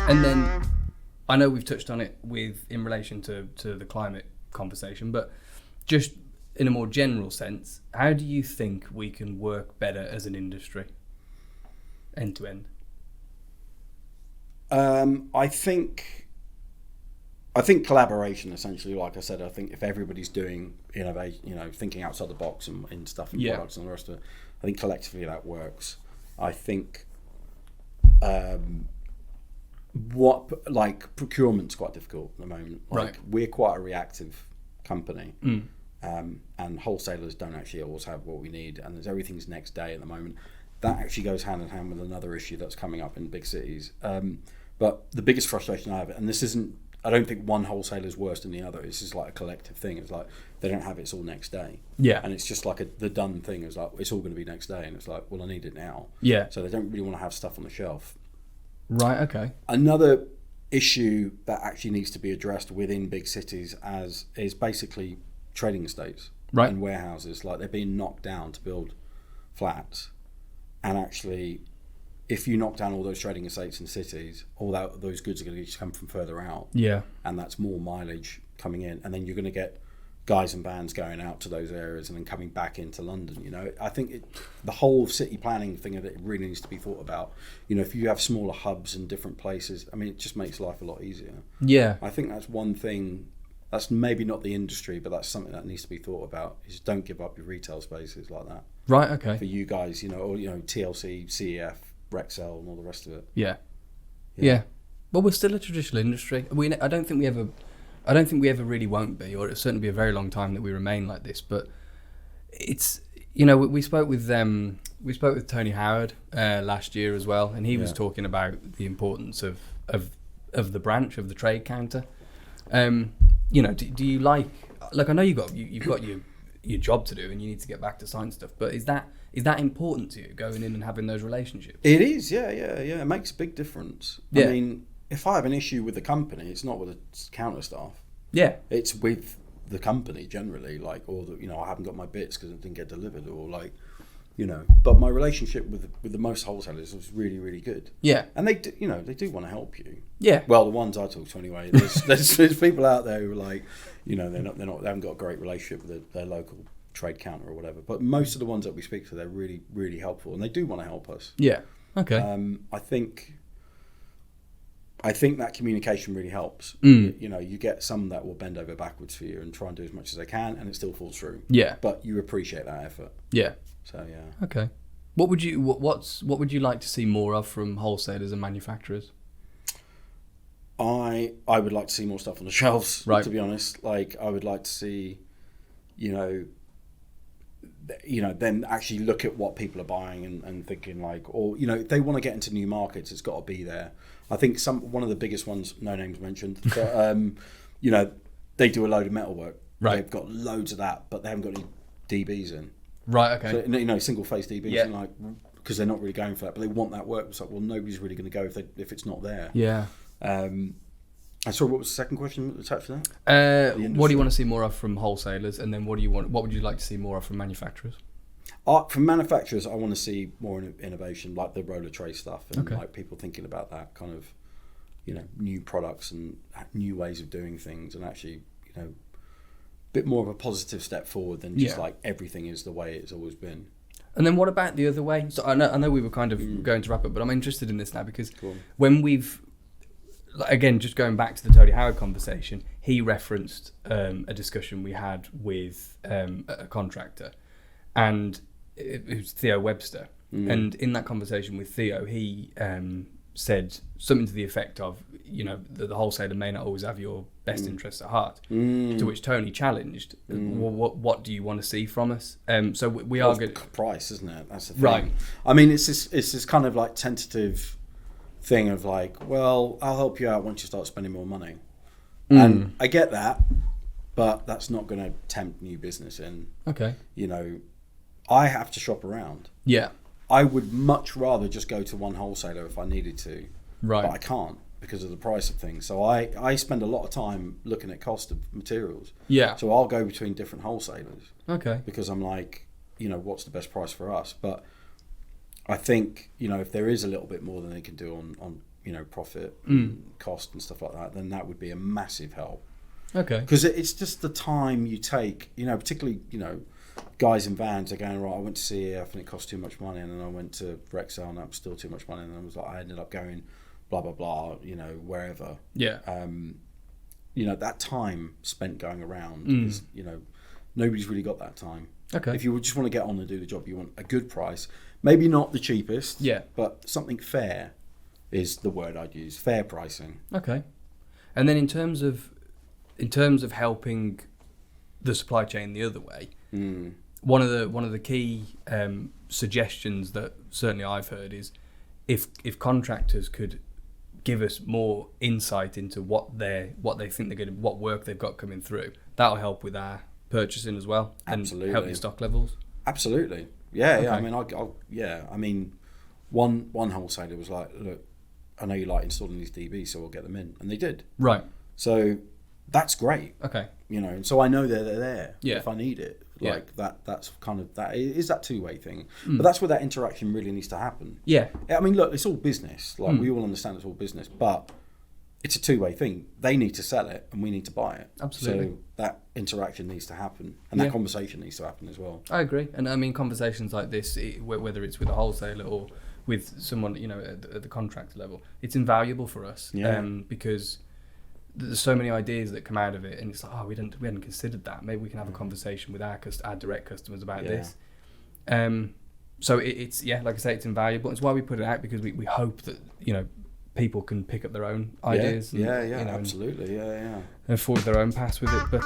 And then I know we've touched on it in relation to the climate conversation, but just in a more general sense, how do you think we can work better as an industry, end to end? I think collaboration, essentially. Like I said, I think if everybody's doing innovation, thinking outside the box and stuff and products and the rest of it, I think collectively that works. I think procurement's quite difficult at the moment. We're quite a reactive company, and wholesalers don't actually always have what we need, and everything's next day at the moment. That actually goes hand in hand with another issue that's coming up in big cities. But the biggest frustration I have, and this isn't, I don't think one wholesaler is worse than the other. It's just like a collective thing. It's like they don't have it, it's all next day. Yeah. And it's just like the done thing. It's like, it's all going to be next day. And it's like, well, I need it now. Yeah. So they don't really want to have stuff on the shelf. Right, okay. Another issue that actually needs to be addressed within big cities is basically trading estates and warehouses. Like they're being knocked down to build flats. And actually, if you knock down all those trading estates in cities, all those goods are going to come from further out. Yeah. And that's more mileage coming in. And then you're going to get guys and vans going out to those areas and then coming back into London. I think the whole city planning thing of it really needs to be thought about. If you have smaller hubs in different places, I mean, it just makes life a lot easier. Yeah. I think that's one thing. That's maybe not the industry, but that's something that needs to be thought about. Is don't give up your retail spaces like that. Right. Okay. For you guys, or TLC, CEF, Rexel, and all the rest of it. Yeah. Well, we're still a traditional industry. I don't think we ever really won't be, or it'll certainly be a very long time that we remain like this. But it's we spoke with Tony Howard last year as well, and he was talking about the importance of the branch of the trade counter. Do you like I know you've got your job to do and you need to get back to science stuff, but is that important to you, going in and having those relationships? It is, yeah. It makes a big difference. Yeah. I mean, if I have an issue with the company, it's not with the counter staff. Yeah. It's with the company generally, I haven't got my bits because it didn't get delivered, or But my relationship with the most wholesalers was really, really good. Yeah. And they do want to help you. Yeah. Well, the ones I talk to anyway. There's people out there who are they haven't got a great relationship with their local trade counter or whatever. But most of the ones that we speak to, they're really, really helpful, and they do want to help us. Yeah. Okay. I think that communication really helps. Mm. You get some that will bend over backwards for you and try and do as much as they can, and it still falls through. Yeah. But you appreciate that effort. Yeah. So yeah. Okay. What would you like to see more of from wholesalers and manufacturers? I would like to see more stuff on the shelves. Right. To be honest, I would like to see, then actually look at what people are buying and thinking if they want to get into new markets, it's got to be there. I think one of the biggest ones, no names mentioned, but they do a load of metalwork. Right. They've got loads of that, but they haven't got any DBs in. Right. Okay. So, single face DBs, Yeah. because they're not really going for that, but they want that work. It's like, well, nobody's really going to go if it's not there. Yeah. I saw what was the second question attached to that? What do you want to see more of from wholesalers, and then what would you like to see more of from manufacturers? From manufacturers, I want to see more innovation, like the roller tray stuff, and people thinking about that kind of, new products and new ways of doing things, and actually, a bit more of a positive step forward than just everything is the way it's always been. And then what about the other way? So I know we were kind of going to wrap up, but I'm interested in this now because when we've, again, just going back to the Tony Howard conversation, he referenced a discussion we had with a contractor, and it was Theo Webster. And in that conversation with Theo, he said something to the effect of, the wholesaler may not always have your best interests at heart. To which Tony challenged, well, what do you want to see from us? So we are good. Price, isn't it? That's the thing. Right. I mean, it's this kind of tentative thing of well, I'll help you out once you start spending more money. And I get that, but that's not going to tempt new business in. Okay. I have to shop around. Yeah. I would much rather just go to one wholesaler if I needed to. Right. But I can't because of the price of things. So I spend a lot of time looking at cost of materials. Yeah. So I'll go between different wholesalers. Okay. Because I'm what's the best price for us? But I think, if there is a little bit more than they can do on profit, cost and stuff like that, then that would be a massive help. Okay. Because it's just the time you take, particularly, guys in vans are going, right, I went to CEF and it cost too much money, and then I went to Rexel and that was still too much money, and I ended up going blah, blah, blah, wherever. Yeah. That time spent going around is, nobody's really got that time. Okay. If you just want to get on and do the job, you want a good price, maybe not the cheapest, but something fair is the word I'd use, fair pricing. Okay. And then in terms of helping the supply chain the other way, one of the key suggestions that certainly I've heard is if contractors could give us more insight into what they think they're going to, what work they've got coming through, that'll help with our purchasing as well. Absolutely. And help your stock levels. Absolutely. Yeah. Okay. I mean, one wholesaler was like, look, I know you like installing these DBs, so we'll get them in, and they did. Right. So that's great. Okay. So I know they're there if I need it. Yeah. That's kind of that is that two-way thing. But that's where that interaction really needs to happen. Yeah. I mean, look, it's all business. Like we all understand it's all business, but it's a two-way thing. They need to sell it and we need to buy it. Absolutely. So that interaction needs to happen, and that conversation needs to happen as well. I agree. And I mean, conversations like this, whether it's with a wholesaler or with someone, at the contract level, it's invaluable for us. Because there's so many ideas that come out of it, and it's like, we hadn't considered that. Maybe we can have a conversation with our direct customers about this. So it's like I say, it's invaluable. It's why we put it out, because we hope that people can pick up their own ideas. Absolutely. And forward their own paths with it. But